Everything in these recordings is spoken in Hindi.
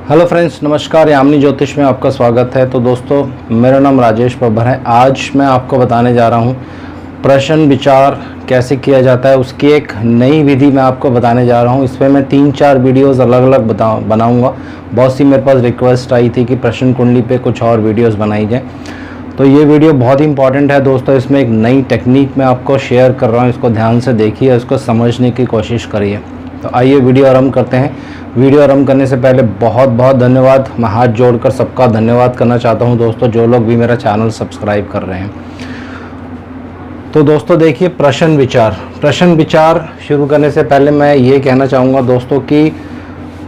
हेलो फ्रेंड्स, नमस्कार। यामिनी ज्योतिष में आपका स्वागत है। तो दोस्तों, मेरा नाम राजेश बब्बर है। आज मैं आपको बताने जा रहा हूँ प्रश्न विचार कैसे किया जाता है, उसकी एक नई विधि मैं आपको बताने जा रहा हूँ। इसमें मैं 3-4 वीडियोस अलग अलग बनाऊँगा। बहुत सी मेरे पास रिक्वेस्ट आई थी कि प्रश्न कुंडली पे कुछ और वीडियोस बनाई जाए, तो ये वीडियो बहुत इंपॉर्टेंट है दोस्तों। इसमें एक नई टेक्निक मैं आपको शेयर कर रहा हूँ, इसको ध्यान से देखिए, इसको समझने की कोशिश करिए। तो आइए वीडियो आरंभ करते हैं। वीडियो आरंभ करने से पहले बहुत बहुत धन्यवाद, मैं हाथ जोड़कर सबका धन्यवाद करना चाहता हूं दोस्तों, जो लोग भी मेरा चैनल सब्सक्राइब कर रहे हैं। तो दोस्तों देखिए, प्रश्न विचार शुरू करने से पहले मैं ये कहना चाहूँगा दोस्तों कि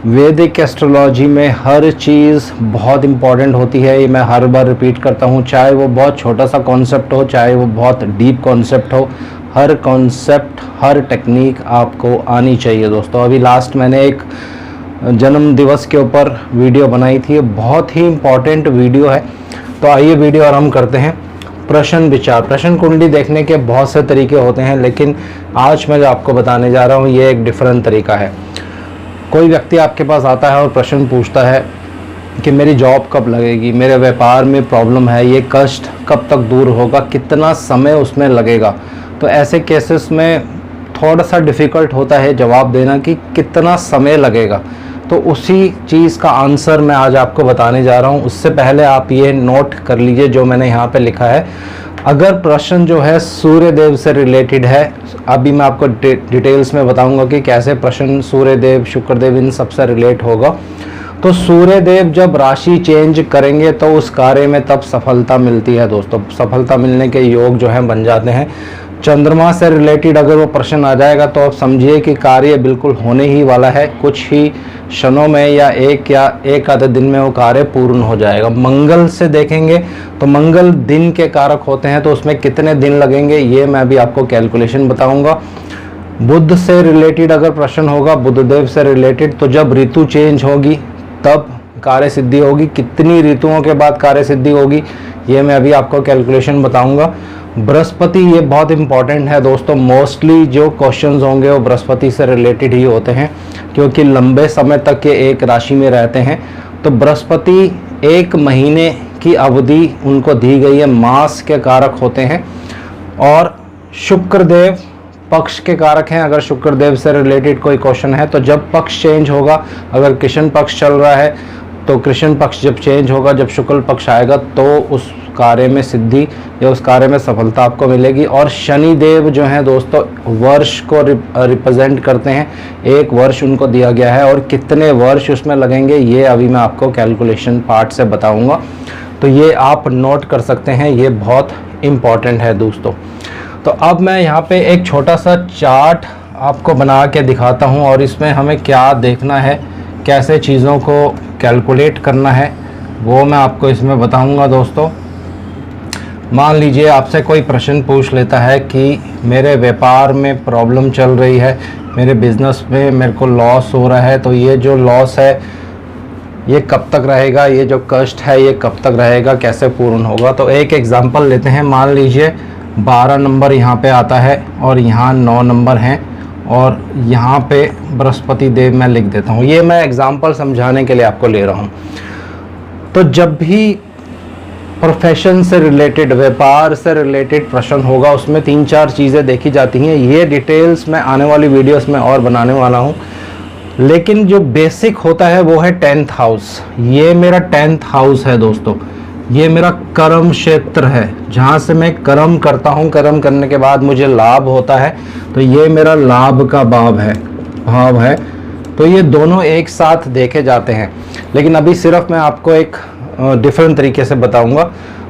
वैदिक एस्ट्रोलॉजी में हर चीज़ बहुत इम्पॉर्टेंट होती है। ये मैं हर बार रिपीट करता हूँ, चाहे वो बहुत छोटा सा कॉन्सेप्ट हो, चाहे वो बहुत डीप कॉन्सेप्ट हो, हर कॉन्सेप्ट, हर टेक्निक आपको आनी चाहिए दोस्तों। अभी लास्ट मैंने एक जन्म दिवस के ऊपर वीडियो बनाई थी, बहुत ही इम्पॉर्टेंट वीडियो है। तो आइए वीडियो आरंभ करते हैं। प्रश्न विचार, प्रश्न कुंडली देखने के बहुत से तरीके होते हैं, लेकिन आज मैं जो आपको बताने जा रहा हूँ ये एक डिफरेंट तरीका है। कोई व्यक्ति आपके पास आता है और प्रश्न पूछता है कि मेरी जॉब कब लगेगी, मेरे व्यापार में प्रॉब्लम है, ये कष्ट कब तक दूर होगा, कितना समय उसमें लगेगा। तो ऐसे केसेस में थोड़ा सा डिफ़िकल्ट होता है जवाब देना कि कितना समय लगेगा। तो उसी चीज़ का आंसर मैं आज आपको बताने जा रहा हूँ। उससे पहले आप ये नोट कर लीजिए जो मैंने यहाँ पे लिखा है। अगर प्रश्न जो है सूर्य देव से रिलेटेड है, अभी मैं आपको डिटेल्स में बताऊंगा कि कैसे प्रश्न सूर्य देव, शुक्र देव, इन सब से रिलेट होगा। तो सूर्य देव जब राशि चेंज करेंगे तो उस कार्य में तब सफलता मिलती है दोस्तों। सफलता मिलने के योग जो है बन जाते हैं। चंद्रमा से रिलेटेड अगर वो प्रश्न आ जाएगा तो आप समझिए कि कार्य बिल्कुल होने ही वाला है। कुछ ही क्षणों में या एक आधे दिन में वो कार्य पूर्ण हो जाएगा। मंगल से देखेंगे तो मंगल दिन के कारक होते हैं, तो उसमें कितने दिन लगेंगे ये मैं भी आपको कैलकुलेशन बताऊंगा। बुध से रिलेटेड अगर प्रश्न होगा, बुधदेव से रिलेटेड, तो जब ऋतु चेंज होगी तब कार्य सिद्धि होगी। कितनी ऋतुओं के बाद कार्य सिद्धि होगी ये मैं अभी आपको कैलकुलेशन बताऊंगा। बृहस्पति, ये बहुत इंपॉर्टेंट है दोस्तों। मोस्टली जो क्वेश्चंस होंगे वो बृहस्पति से रिलेटेड ही होते हैं, क्योंकि लंबे समय तक ये एक राशि में रहते हैं। तो बृहस्पति 1 महीने की अवधि उनको दी गई है, मास के कारक होते हैं। और शुक्रदेव पक्ष के कारक हैं। अगर शुक्रदेव से रिलेटेड कोई क्वेश्चन है तो जब पक्ष चेंज होगा, अगर कृष्ण पक्ष चल रहा है तो कृष्ण पक्ष जब चेंज होगा, जब शुक्ल पक्ष आएगा तो उस कार्य में सिद्धि या उस कार्य में सफलता आपको मिलेगी। और शनि देव जो हैं दोस्तों, वर्ष को रिप्रेजेंट करते हैं। 1 वर्ष उनको दिया गया है और कितने वर्ष उसमें लगेंगे ये अभी मैं आपको कैलकुलेशन पार्ट से बताऊंगा। तो ये आप नोट कर सकते हैं, ये बहुत इम्पॉर्टेंट है दोस्तों। तो अब मैं यहाँ पे एक छोटा सा चार्ट आपको बना के दिखाता हूँ और इसमें हमें क्या देखना है, कैसे चीज़ों को कैलकुलेट करना है, वो मैं आपको इसमें बताऊंगा दोस्तों। मान लीजिए आपसे कोई प्रश्न पूछ लेता है कि मेरे व्यापार में प्रॉब्लम चल रही है, मेरे बिज़नेस में मेरे को लॉस हो रहा है, तो ये जो लॉस है ये कब तक रहेगा, ये जो कष्ट है ये कब तक रहेगा, कैसे पूर्ण होगा। तो एक एग्जांपल लेते हैं। मान लीजिए 12 नंबर यहाँ पे आता है और यहाँ 9 नंबर हैं और यहाँ पे बृहस्पति देव मैं लिख देता हूँ। ये मैं एग्जांपल समझाने के लिए आपको ले रहा हूँ। तो जब भी प्रोफेशन से रिलेटेड, व्यापार से रिलेटेड प्रश्न होगा, उसमें 3-4 चीज़ें देखी जाती हैं। ये डिटेल्स मैं आने वाली वीडियोस में और बनाने वाला हूँ, लेकिन जो बेसिक होता है वो है 10th हाउस। ये मेरा 10th हाउस है दोस्तों। ये मेरा कर्म क्षेत्र है, जहाँ से मैं कर्म करता हूँ। कर्म करने के बाद मुझे लाभ होता है, तो ये मेरा लाभ का भाव है। तो ये दोनों एक साथ देखे जाते हैं, लेकिन अभी सिर्फ मैं आपको एक डिफरेंट तरीके से बताऊंगा।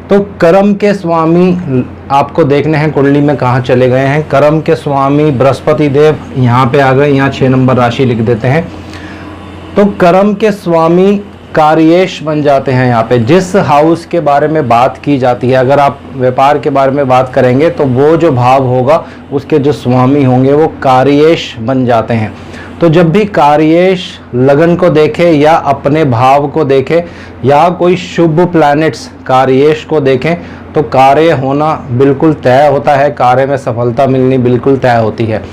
तो कर्म के स्वामी आपको देखने हैं कुंडली में कहाँ चले गए हैं। कर्म के स्वामी बृहस्पति देव यहाँ पे आ गए, यहाँ 6 नंबर राशि लिख देते हैं। तो कर्म के स्वामी कार्येश बन जाते हैं यहाँ पे। जिस हाउस के बारे में बात की जाती है, अगर आप व्यापार के बारे में बात करेंगे तो वो जो भाव होगा उसके जो स्वामी होंगे वो कार्येश बन जाते हैं। तो जब भी कार्येश लगन को देखे या अपने भाव को देखे या कोई शुभ प्लैनेट्स कार्येश को देखें तो कार्य होना बिल्कुल तय होता है, कार्य में सफलता मिलनी बिल्कुल तय होती है।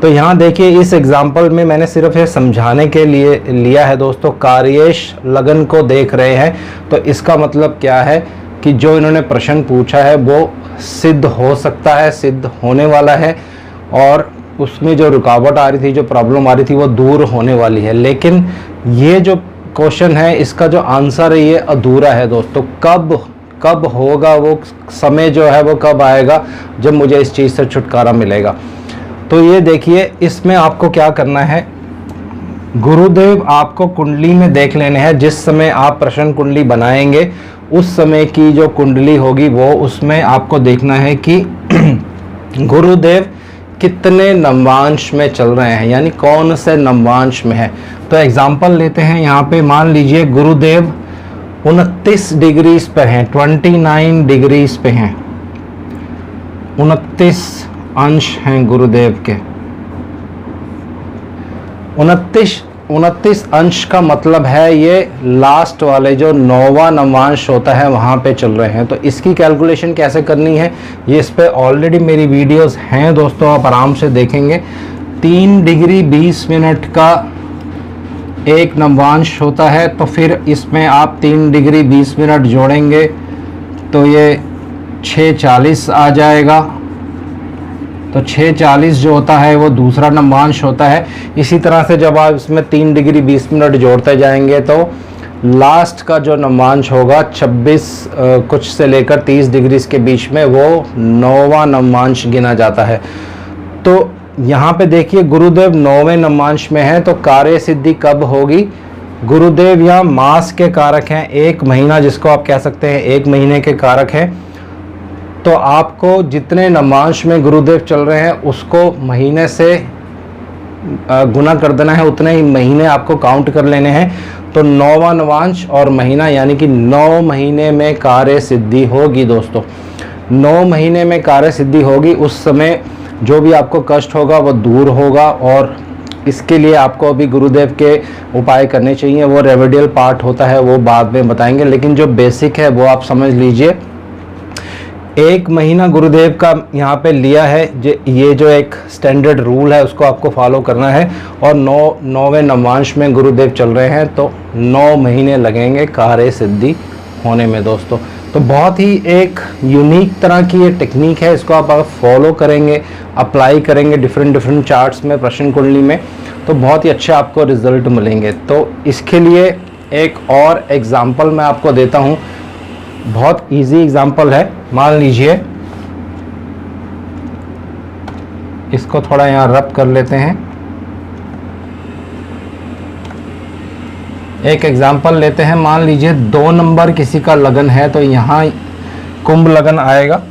तो यहाँ देखिए इस एग्जाम्पल में मैंने सिर्फ ये समझाने के लिए लिया है दोस्तों, कार्येश लगन को देख रहे हैं। तो इसका मतलब क्या है कि जो इन्होंने प्रश्न पूछा है वो सिद्ध हो सकता है, सिद्ध होने वाला है, और उसमें जो रुकावट आ रही थी, जो प्रॉब्लम आ रही थी, वो दूर होने वाली है। लेकिन ये जो क्वेश्चन है इसका जो आंसर है ये अधूरा है दोस्तों। कब होगा वो समय, जो है वो कब आएगा जब मुझे इस चीज़ से छुटकारा मिलेगा। तो ये देखिए इसमें आपको क्या करना है, गुरुदेव आपको कुंडली में देख लेने हैं। जिस समय आप प्रश्न कुंडली बनाएंगे उस समय की जो कुंडली होगी वो, उसमें आपको देखना है कि गुरुदेव कितने नवमांश में चल रहे हैं, यानी कौन से नवमांश में है। तो एग्जाम्पल लेते हैं, यहाँ पे मान लीजिए गुरुदेव 29 डिग्रीज पे हैं, 29 डिग्रीज पे हैं, 29 अंश हैं गुरुदेव के। 29 अंश का मतलब है ये लास्ट वाले जो 9वां नवमांश होता है वहाँ पे चल रहे हैं। तो इसकी कैलकुलेशन कैसे करनी है, ये इस पे ऑलरेडी मेरी वीडियोस हैं दोस्तों, आप आराम से देखेंगे। 3 डिग्री 20 मिनट का एक नवमांश होता है, तो फिर इसमें आप 3 डिग्री 20 मिनट जोड़ेंगे तो ये 6:40 आ जाएगा। तो 6:40 जो होता है वो दूसरा नवमांश होता है। इसी तरह से जब आप इसमें 3 डिग्री 20 मिनट जोड़ते जाएंगे तो लास्ट का जो नवमांश होगा 26 कुछ से लेकर 30 डिग्री के बीच में, वो 9वां नवमांश गिना जाता है। तो यहाँ पे देखिए गुरुदेव 9वें नवमांश में है, तो कार्य सिद्धि कब होगी। गुरुदेव यहाँ मास के कारक हैं, 1 महीना जिसको आप कह सकते हैं 1 महीने के कारक हैं। तो आपको जितने नवमांश में गुरुदेव चल रहे हैं उसको महीने से गुना कर देना है, उतने ही महीने आपको काउंट कर लेने हैं। तो 9वां नवमांश और महीना, यानी कि 9 महीने में कार्य सिद्धि होगी दोस्तों। 9 महीने में कार्य सिद्धि होगी, उस समय जो भी आपको कष्ट होगा वो दूर होगा। और इसके लिए आपको अभी गुरुदेव के उपाय करने चाहिए, वो रेमेडियल पार्ट होता है वो बाद में बताएंगे, लेकिन जो बेसिक है वो आप समझ लीजिए। 1 महीना गुरुदेव का यहाँ पे लिया है, ये जो एक स्टैंडर्ड रूल है उसको आपको फॉलो करना है। और 9वें नवमांश में गुरुदेव चल रहे हैं, तो 9 महीने लगेंगे कार्य सिद्धि होने में दोस्तों। तो बहुत ही एक यूनिक तरह की ये टेक्निक है, इसको आप फॉलो करेंगे, अप्लाई करेंगे डिफरेंट चार्ट्स में, प्रश्न कुंडली में, तो बहुत ही अच्छे आपको रिजल्ट मिलेंगे। तो इसके लिए एक और एग्जाम्पल मैं आपको देता हूँ, बहुत इजी एग्जाम्पल है। मान लीजिए इसको थोड़ा यहाँ रब कर लेते हैं। एक एग्जाम्पल लेते हैं, मान लीजिए 2 नंबर किसी का लगन है, तो यहाँ कुंभ लगन आएगा।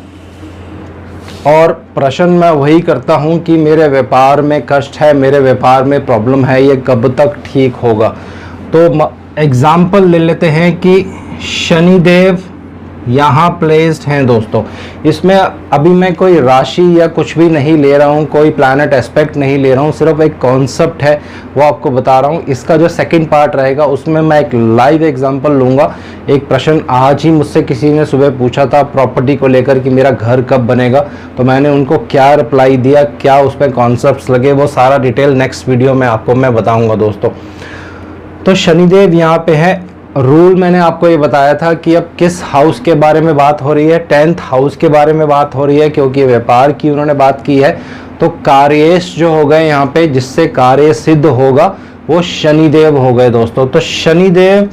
और प्रश्न मैं वही करता हूँ कि मेरे व्यापार में कष्ट है, मेरे व्यापार में प्रॉब्लम है, ये कब तक ठीक होगा। तो एग्जाम्पल ले लेते हैं कि शनिदेव यहाँ प्लेस्ड हैं दोस्तों। इसमें अभी मैं कोई राशि या कुछ भी नहीं ले रहा हूँ, कोई प्लैनेट एस्पेक्ट नहीं ले रहा हूँ, सिर्फ एक कॉन्सेप्ट है वो आपको बता रहा हूँ। इसका जो सेकंड पार्ट रहेगा उसमें मैं एक लाइव एग्जांपल लूँगा। एक प्रश्न आज ही मुझसे किसी ने सुबह पूछा था प्रॉपर्टी को लेकर कि मेरा घर कब बनेगा, तो मैंने उनको क्या रिप्लाई दिया, क्या उसमें कॉन्सेप्ट्स लगे, वो सारा डिटेल नेक्स्ट वीडियो में आपको मैं बताऊँगा दोस्तों। तो शनिदेव यहाँ पे है। रूल मैंने आपको ये बताया था कि अब किस हाउस के बारे में बात हो रही है, 10th हाउस के बारे में बात हो रही है, क्योंकि व्यापार की उन्होंने बात की है। तो कार्येश जो हो गए यहाँ पे, जिससे कार्य सिद्ध होगा, वो शनिदेव हो गए दोस्तों। तो शनिदेव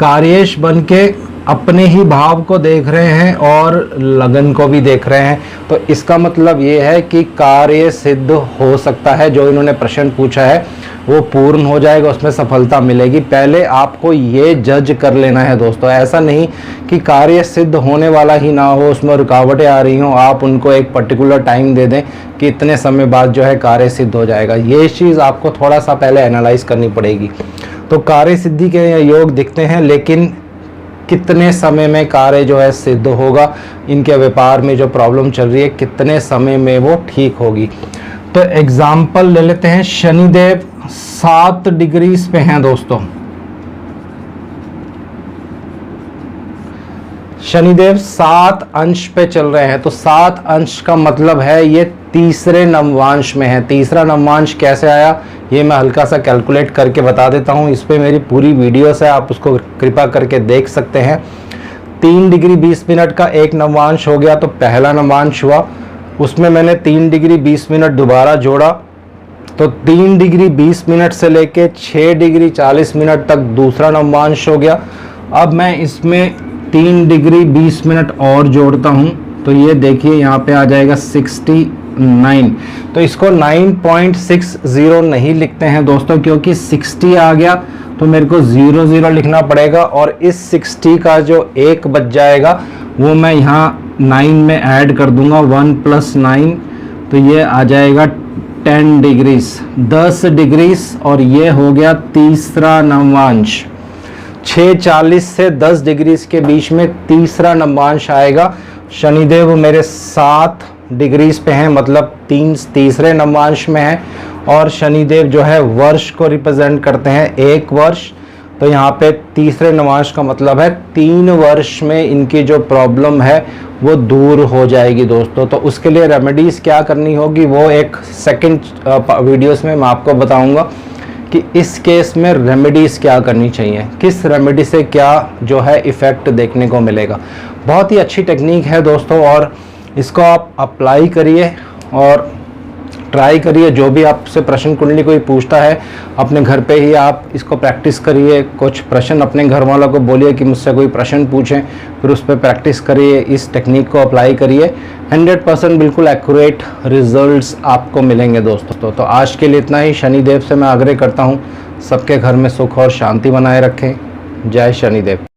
कार्येश बन के अपने ही भाव को देख रहे हैं और लगन को भी देख रहे हैं। तो इसका मतलब ये है कि कार्य सिद्ध हो सकता है, जो इन्होंने प्रश्न पूछा है वो पूर्ण हो जाएगा, उसमें सफलता मिलेगी। पहले आपको ये जज कर लेना है दोस्तों, ऐसा नहीं कि कार्य सिद्ध होने वाला ही ना हो, उसमें रुकावटें आ रही हों, आप उनको एक पर्टिकुलर टाइम दे दें कि इतने समय बाद जो है कार्य सिद्ध हो जाएगा। ये चीज़ आपको थोड़ा सा पहले एनालाइज करनी पड़ेगी। तो कार्य सिद्धि के योग दिखते हैं, लेकिन कितने समय में कार्य जो है सिद्ध होगा, इनके व्यापार में जो प्रॉब्लम चल रही है कितने समय में वो ठीक होगी। तो एग्जाम्पल ले लेते हैं, शनिदेव 7 डिग्रीज पे हैं दोस्तों। शनिदेव 7 अंश पे चल रहे हैं, तो 7 अंश का मतलब है ये तीसरे नववांश में है। तीसरा नववांश कैसे आया ये मैं हल्का सा कैलकुलेट करके बता देता हूँ। इस पे मेरी पूरी वीडियोस है, आप उसको कृपा करके देख सकते हैं। 3 डिग्री 20 मिनट का एक नववांश हो गया, तो पहला नववांश हुआ, उसमें मैंने 3 डिग्री 20 मिनट दोबारा जोड़ा, तो 3 डिग्री 20 मिनट से लेके 6 डिग्री 40 मिनट तक दूसरा नववांश हो गया। अब मैं इसमें 3 डिग्री 20 मिनट और जोड़ता हूँ, तो ये देखिए यहाँ पे आ जाएगा 69। तो इसको 9.60 नहीं लिखते हैं दोस्तों, क्योंकि 60 आ गया तो मेरे को 00 लिखना पड़ेगा, और इस 60 का जो 1 बच जाएगा वो मैं यहाँ 9 में ऐड कर दूंगा, 1 + 9, तो ये आ जाएगा 10 डिग्रीज, 10 डिग्रीज, और ये हो गया तीसरा नववांश। 6:40 से 10 डिग्रीज के बीच में तीसरा नववांश आएगा। शनिदेव मेरे 7 डिग्रीज पे हैं, मतलब तीसरे नववांश में है, और शनिदेव जो है वर्ष को रिप्रेजेंट करते हैं, 1 वर्ष। तो यहाँ पे तीसरे नववांश का मतलब है 3 वर्ष में इनकी जो प्रॉब्लम है वो दूर हो जाएगी दोस्तों। तो उसके लिए रेमेडीज़ क्या करनी होगी वो एक सेकंड वीडियोस में मैं आपको बताऊंगा कि इस केस में रेमेडीज़ क्या करनी चाहिए, किस रेमेडी से क्या जो है इफ़ेक्ट देखने को मिलेगा। बहुत ही अच्छी टेक्निक है दोस्तों, और इसको आप अप्लाई करिए और ट्राई करिए। जो भी आपसे प्रश्न कुंडली कोई पूछता है, अपने घर पे ही आप इसको प्रैक्टिस करिए। कुछ प्रश्न अपने घर वालों को बोलिए कि मुझसे कोई प्रश्न पूछें, फिर उस पर प्रैक्टिस करिए, इस टेक्निक को अप्लाई करिए। 100% बिल्कुल एक्यूरेट रिजल्ट्स आपको मिलेंगे दोस्तों। तो आज के लिए इतना ही। शनिदेव से मैं आग्रह करता हूँ सबके घर में सुख और शांति बनाए रखें। जय शनिदेव।